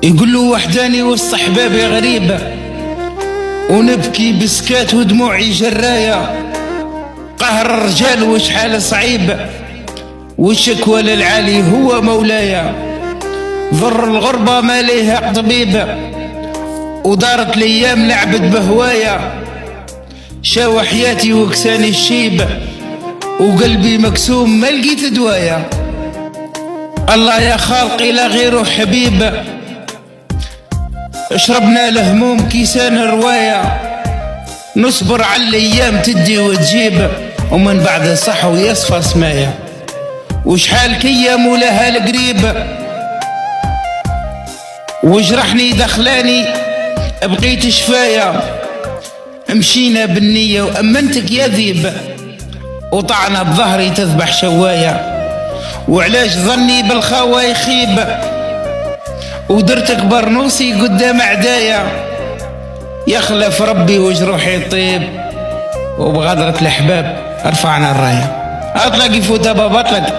يقول له وحداني وسط احبابي غريبة، ونبكي بسكات ودموعي جراية. قهر الرجال وشحال صعيب، والشكوى للعالي هو مولايا. ضر الغربة ما ليها طبيب، ودارت الايام لعبت بهوايا. شاوى حياتي وكساني الشيب، وقلبي مكسوم ما لقيت دوايا. الله يا خالقي لا غيره حبيب، شربنا الهموم كيسان رواية. نصبر على الايام تدي وتجيب، ومن بعد صح ويصفى سمايا. وشحال كيام ولها القريب، وجرحني دخلاني بقيت شفايا. مشينا بالنية وأمنتك يا ذيب، وطعنا بظهري تذبح شوايا. وعلاش ظني بالخاوة يخيب، ودرتك برنوسي قدام عدايا. يخلف ربي وجروحي طيب، وبغدرة الأحباب رفعنا الراية. أطلق يفوت بابا أطلق.